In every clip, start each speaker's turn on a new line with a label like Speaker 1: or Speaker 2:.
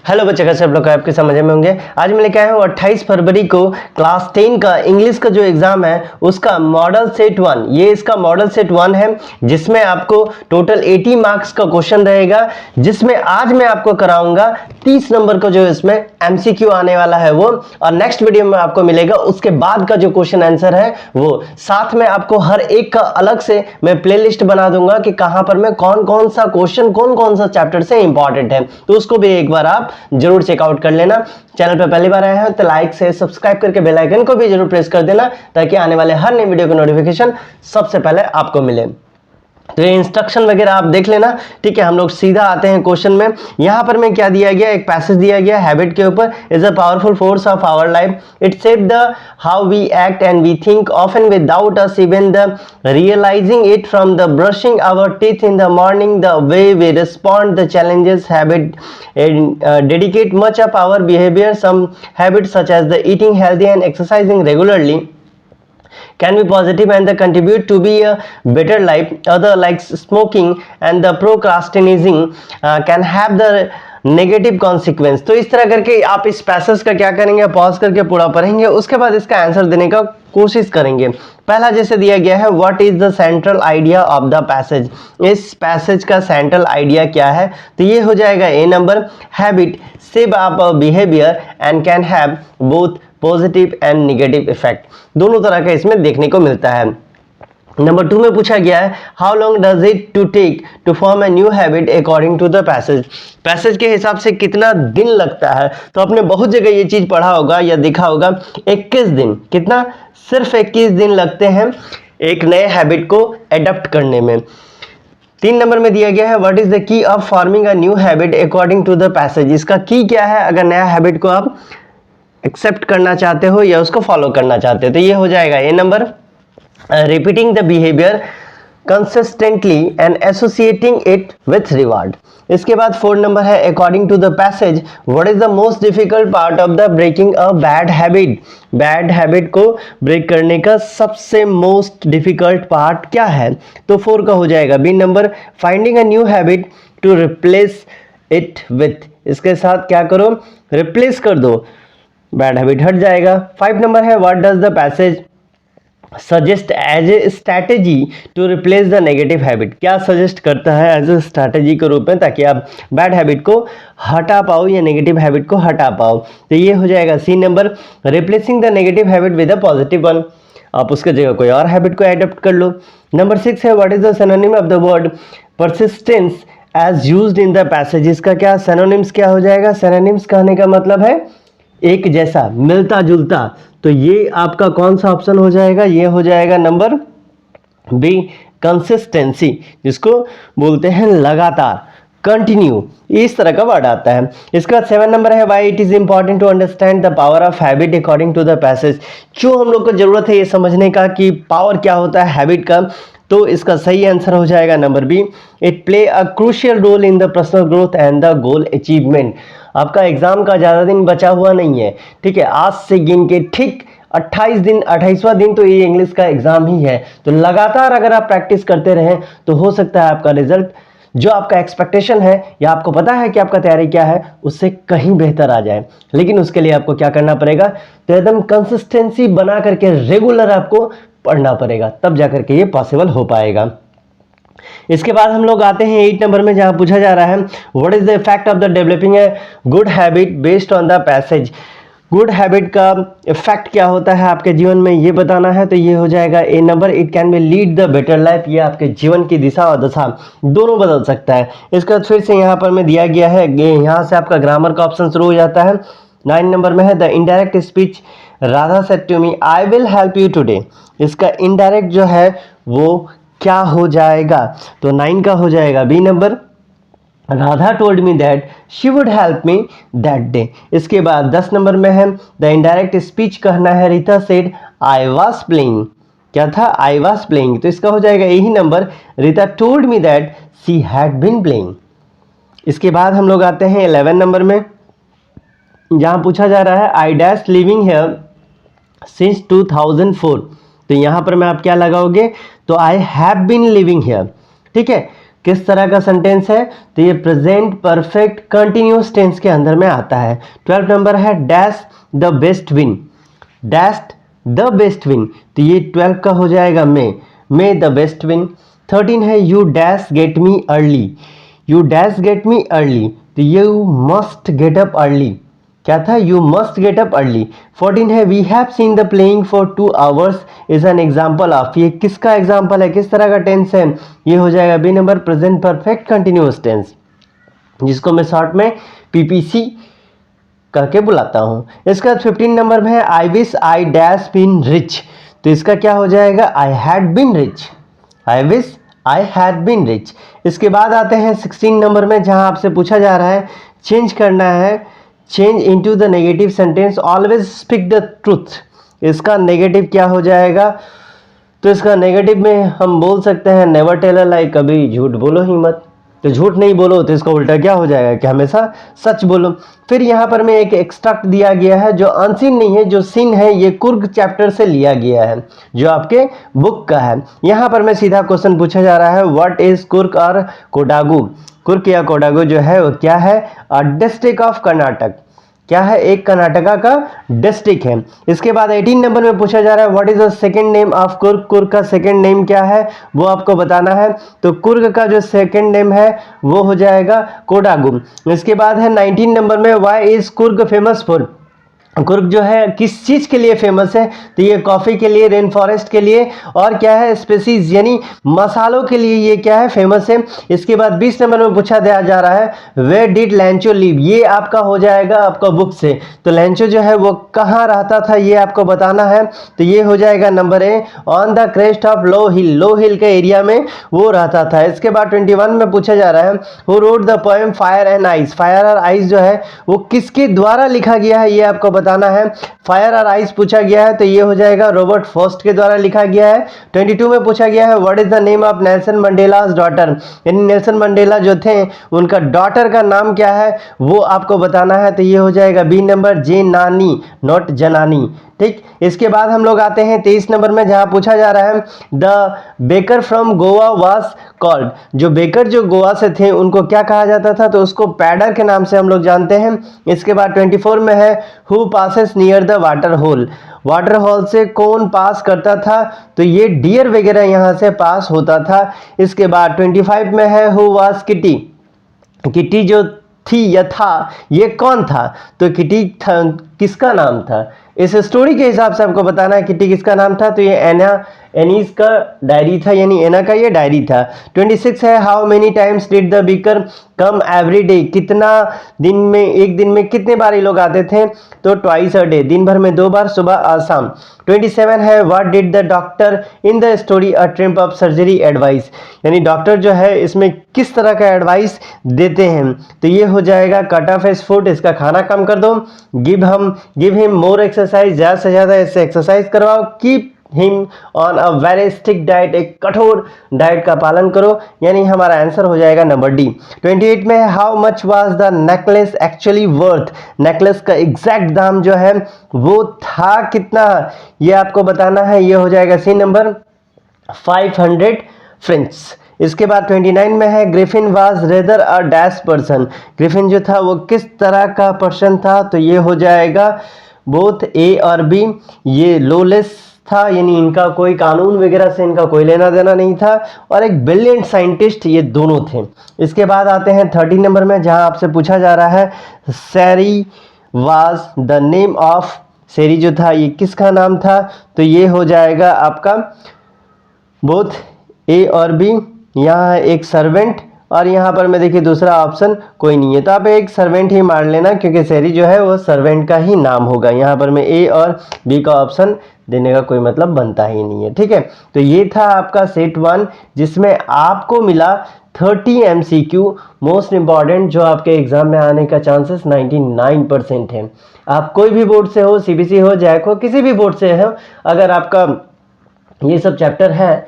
Speaker 1: Hello बच्चे, कैसे आप लोग आपके समझ में होंगे। आज मैं लेके आया हूँ 28 फरवरी को क्लास 10 का इंग्लिश का जो एग्जाम है उसका मॉडल सेट 1। ये इसका मॉडल सेट 1 है जिसमें आपको टोटल 80 मार्क्स का क्वेश्चन रहेगा, जिसमें आज मैं आपको कराऊंगा 30 नंबर का जो इसमें एमसीक्यू आने वाला है वो, और नेक्स्ट वीडियो में आपको मिलेगा उसके बाद का जो क्वेश्चन आंसर है वो। साथ में आपको हर एक का अलग से मैं प्लेलिस्ट बना दूंगा कि कहां पर मैं कौन कौन सा क्वेश्चन कौन कौन सा चैप्टर से इंपॉर्टेंट है, तो उसको भी एक बार आप जरूर चेकआउट कर लेना। चैनल पर पहली बार आए हैं तो लाइक से सब्सक्राइब करके बेल आइकन को भी जरूर प्रेस कर देना ताकि आने वाले हर नई वीडियो का नोटिफिकेशन सबसे पहले आपको मिले। तो ये इंस्ट्रक्शन वगैरह आप देख लेना, ठीक है। हम लोग सीधा आते हैं क्वेश्चन में। यहां पर मैं क्या दिया गया, एक पैसेज दिया गया हैबिट के ऊपर। Is a powerful force of our life, it shape the how we act and we think often without us even the realising it, from the brushing our teeth in the morning, the way we respond the challenges habit dedicate much of our behavior. Some habits such as the eating healthy and exercising regularly can be positive and they contribute to be a better life. Other like smoking and the procrastinating can have the negative consequence. तो इस तरह करके आप इस passage का क्या करेंगे, pause करके पूरा पढ़ेंगे, उसके बाद इसका आंसर देने का कोशिश करेंगे। पहला जैसे दिया गया है, what is the central idea of the passage, इस पैसेज का सेंट्रल आइडिया क्या है, तो ये हो जाएगा A number, habit shape our behaviour and can have both positive and negative effect, दोनों तरह का इसमें देखने को मिलता है। नंबर 2 में पूछा गया है, how long does it to take to form a new habit according to the passage, passage के हिसाब से कितना दिन लगता है। तो आपने बहुत जगह ये चीज पढ़ा होगा या देखा होगा, 21 दिन, कितना, सिर्फ 21 दिन लगते हैं एक नए हैबिट को एडप्ट करने में। 3 नंबर में दिया गया है, what is the key of forming a new habit according to the passage, इसका की क्या है अगर नया हैबिट को आप एक्सेप्ट करना चाहते हो या उसको फॉलो करना चाहते हो, तो ये हो जाएगा A number, repeating the behavior consistently and associating it with reward। इसके बाद 4 नंबर है, according to the passage what is the most difficult part of the breaking a bad habit, bad habit को ब्रेक करने का सबसे most difficult part क्या है, तो 4 का हो जाएगा B number, finding a new habit to replace it with, इसके साथ क्या करो, रिप्लेस कर दो, बैड हैबिट हट जाएगा। 5 नंबर है, what does the passage suggest as a strategy to replace the negative habit, क्या सजेस्ट करता है एज ए स्ट्रैटेजी के रूप में ताकि आप बैड हैबिट को हटा पाओ या नेगेटिव हैबिट को हटा पाओ, तो ये हो जाएगा C number, replacing the negative habit with a positive one, आप उसके जगह कोई और हैबिट को एडॉप्ट कर लो। नंबर 6 है, what is the synonym of the word persistence as used in the passage, इसका क्या सिनोनिम्स क्या हो जाएगा, सिनोनिम्स कहने का मतलब है एक जैसा, मिलता जुलता, तो ये आपका कौन सा ऑप्शन हो जाएगा, ये हो जाएगा नंबर बी, कंसिस्टेंसी, जिसको बोलते हैं लगातार, कंटिन्यू, इस तरह का वर्ड आता है। इसके बाद 7 नंबर है, why it is important to understand the power of habit according to the passage, क्यों हम लोग को जरूरत है ये समझने का कि पावर क्या होता है हैबिट का, तो इसका सही आंसर हो जाएगा number B, it play a crucial role in the personal growth and the goal achievement. आपका एग्जाम का ज़्यादा दिन बचा हुआ नहीं है, ठीक है, आज से गिन के ठीक 28 दिन, 28वां दिन तो ये इंग्लिश का एग्जाम ही है, तो लगातार अगर आप प्रैक्टिस करते रहें तो हो सकता है आपका रिजल्ट जो आपका एक्सपेक्टेशन है या आपको पता है कि आपका तैयारी क्या है उससे कहीं बेहतर आ जाए। लेकिन उसके लिए आपको क्या करना पड़ेगा, तो एकदम कंसिस्टेंसी बना करके रेगुलर आपको पढ़ना पड़ेगा, तब जाकर के ये पॉसिबल हो पाएगा। इसके बाद हम लोग आते हैं 8 नंबर में, जहां पूछा जा रहा है, what is the effect of the developing a good habit based on the passage, good habit का इफेक्ट क्या होता है आपके जीवन में ये बताना है, तो ये हो जाएगा A number, it can be lead the better life, ये आपके जीवन की दिशा और दशा दोनों बदल सकता है। इसके बाद फिर से यहाँ पर में दिया गया है, यहाँ से आपका ग्रामर का ऑप्शन शुरू हो जाता है। 9 नंबर में है, the indirect speech Radha said to me I will help you today, इसका इनडायरेक्ट जो है वो क्या हो जाएगा, तो 9 का हो जाएगा B number, Radha told me that she would help me that day. इसके बाद 10 नंबर में है, द इनडायरेक्ट स्पीच कहना है, Rita said I was playing, क्या था, आई वाज प्लेइंग, तो इसका हो जाएगा यही number, Rita told me that she had been playing. इसके बाद हम लोग आते हैं 11 नंबर में, जहां पूछा जा रहा है, I dash living here since 2004, तो यहां पर मैं आप क्या लगाओगे, तो I have been living here, ठीक है, किस तरह का सेंटेंस है, तो ये प्रेजेंट परफेक्ट कंटिन्यूअस टेंस के अंदर में आता है। 12 नंबर है dash the best win, dash the best win, तो ये 12 का हो जाएगा मे द बेस्ट विन। 13 है you dash get me early, you dash get me early, तो you must get up early, क्या था, you must get up early. 14 है we have seen the playing for 2 hours is an example of, ये किसका example है, किस तरह का टेंस है, ये हो जाएगा B number present perfect continuous tense, जिसको मैं शॉर्ट में पीपीसी करके बुलाता हूँ। इसका 15 नंबर में है I wish I dash been rich, तो इसका क्या हो जाएगा, I had been rich, I wish I had been rich. इसके बाद आते हैं 16 नंबर में, जहां आपसे पूछा जा रहा है चेंज करना है, change into the negative sentence always speak the truth, इसका नेगेटिव क्या हो जाएगा, तो इसका नेगेटिव में हम बोल सकते हैं नेवर टेल अ लाई, कभी झूठ बोलो ही मत, तो झूठ नहीं बोलो, तो इसका उल्टा क्या हो जाएगा कि हमेशा सच बोलो। फिर यहाँ पर में एक एक्सट्रैक्ट दिया गया है जो अनसीन नहीं है, जो सीन है ये कुर्ग चैप्टर से लिया गया है, जो आपके बुक का है। यहाँ पर में सीधा क्वेश्चन पूछा जा रहा है व्हाट इज कुर्ग और कोडागु, कुर्ग या कोडागु जो है वो क्या है, अ डिस्ट्रिक्ट ऑफ कर्नाटक, क्या है, एक कर्नाटका का डिस्ट्रिक्ट है। इसके बाद 18 नंबर में पूछा जा रहा है what is the second name of Coorg, Coorg का सेकंड नेम क्या है वो आपको बताना है, तो कुर्ग का जो सेकंड नेम है वो हो जाएगा कोडागु। इसके बाद है 19 नंबर में why is Coorg famous for, Coorg जो है किस चीज के लिए फेमस है, तो ये कॉफी के लिए, रेन फॉरेस्ट के लिए, और क्या है स्पेसीज यानी मसालों के लिए ये क्या है फेमस है। इसके बाद 20 नंबर में पूछा जा रहा है वेयर डिड लैंचो लिव, ये आपका हो जाएगा आपका बुक से, तो लैंचो जो है वो कहाँ रहता था ये आपको बताना है, तो ये हो जाएगा number A on the crest of low hill, low hill के एरिया में वो रहता था। इसके बाद 21 में पूछा जा रहा है who wrote the poem fire and ice, fire और आइस जो है वो किसके द्वारा लिखा गया है ये आपको बताना है। फायर और आइस पूछा गया है तो ये हो जाएगा रॉबर्ट फर्स्ट के द्वारा लिखा गया है। 22 में पूछा गया है what is the name of Nelson Mandela's daughter, यानी नेल्सन मंडेला जो थे उनका डॉटर का नाम क्या है वो आपको बताना है, तो ये हो जाएगा बी नंबर जे नानी, नॉट जनानी, ठीक। इसके बाद हम लोग आते हैं 23 नंबर में, जहां पूछा जा रहा है the baker from Goa was called, जो बेकर जो गोवा से थे उनको क्या कहा जाता था, तो उसको पैडर के नाम से हम लोग जानते हैं। इसके बाद 24 में है who passes near the water hole, water hole से कौन पास करता था, तो ये डियर वगैरह यहां से पास होता था। इसके बाद 25 में है हु वाज किटी, किटी जो थी या था ये कौन था, तो किटी किसका नाम था, इस स्टोरी के हिसाब से आपको बताना है किटी किसका नाम था, तो ये एनीस का डायरी था, यानी एना का ये डायरी था। 26 है how many times did the beaker come every day, कितना दिन में, एक दिन में कितने बार ये लोग आते थे, तो ट्वाइस अ डे, दिन भर में 2 बार, सुबह और शाम। 27 है what did the doctor in the story a triumph of surgery advice, यानी डॉक्टर जो है इसमें किस तरह का एडवाइस देते हैं, तो ये हो जाएगा कट ऑफ हिज फूड, इसका खाना कम कर दो, गिव हिम मोर एक्सरसाइज, ज़्यादा से ज़्यादा इससे एक्सरसाइज करवाओ, keep him on a very strict diet, एक कठोर डाइट का पालन करो, यानी हमारा आंसर हो जाएगा नंबर डी। 28 में है how much was the necklace actually worth, necklace का एग्जैक्ट दाम जो है वो था कितना, ये आपको बताना है, ये हो जाएगा सी नंबर 500 फ्रेंच। इसके बाद 29 में है Griffin was rather a dash person, Griffin जो था वो किस तरह का पर्सन था, तो ये हो जाएगा बोथ ए और बी, ये लोलेस था, यानी इनका कोई कानून वगैरह से इनका कोई लेना देना नहीं था, और एक ब्रिलियंट साइंटिस्ट ये दोनों थे। इसके बाद आते हैं 30 नंबर में, जहां आपसे पूछा जा रहा है सैरी वाज द नेम ऑफ, सैरी जो था ये किसका नाम था, तो ये हो जाएगा आपका बोथ ए और बी, यहाँ है एक सर्वेंट और यहाँ पर मैं देखिए दूसरा ऑप्शन कोई नहीं है, तो आप एक सर्वेंट ही मान लेना क्योंकि सैरी जो है वो सर्वेंट का ही नाम होगा, यहाँ पर मैं ए और बी का ऑप्शन देने का कोई मतलब बनता ही नहीं है, ठीक है। तो ये था आपका सेट 1 जिसमें आपको मिला 30 MCQ मोस्ट इंपॉर्टेंट, जो आपके एग्जाम में आने का चांसेस 99% है। आप कोई भी बोर्ड से हो, CBSE हो, जैक हो, किसी भी बोर्ड से हो, अगर आपका ये सब चैप्टर है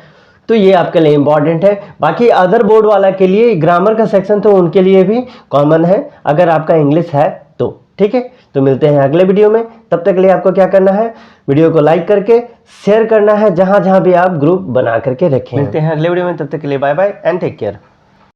Speaker 1: तो ये आपके लिए इंपॉर्टेंट है। बाकी अदर बोर्ड वाला के लिए ग्रामर का सेक्शन तो उनके लिए भी कॉमन है अगर आपका इंग्लिश है तो, ठीक है। तो मिलते हैं अगले वीडियो में, तब तक के लिए आपको क्या करना है, वीडियो को लाइक करके शेयर करना है जहां जहां भी आप ग्रुप बना करके रखें। मिलते हैं अगले वीडियो में, तब तक के लिए bye bye and take care.